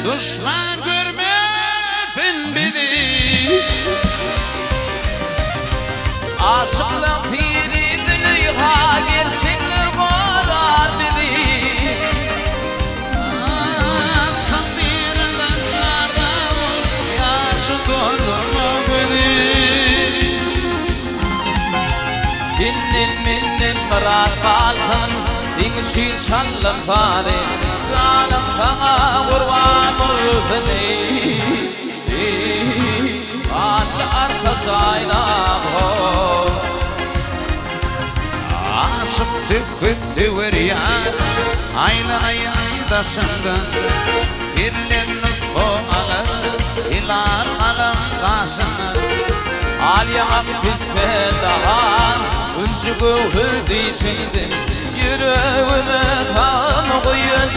Düşman görmedin beni, aşıkla piri dülüha gerçekler varar beni. Takdirden nerede yaşı doldurma beni. Minnin Murat balkan dinçin şallım fare, zalim sana kurban ol beni. Arka saynam ho, aşık tüpüttü veriyan, aylayındasından kirlerini toğalır, hilal alın kasını. Alyam küffe daha, ünsügü hürdiysin, yüreğime tam koyun.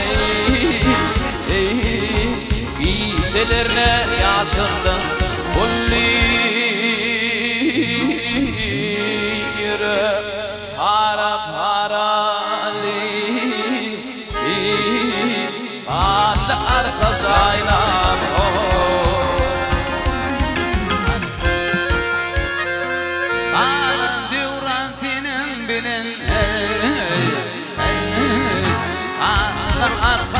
Giyselerine yaşırdın, kulli yürü para parali. Ağlı arka saynam o, ağlı divrantinin bilin. Ağlı arka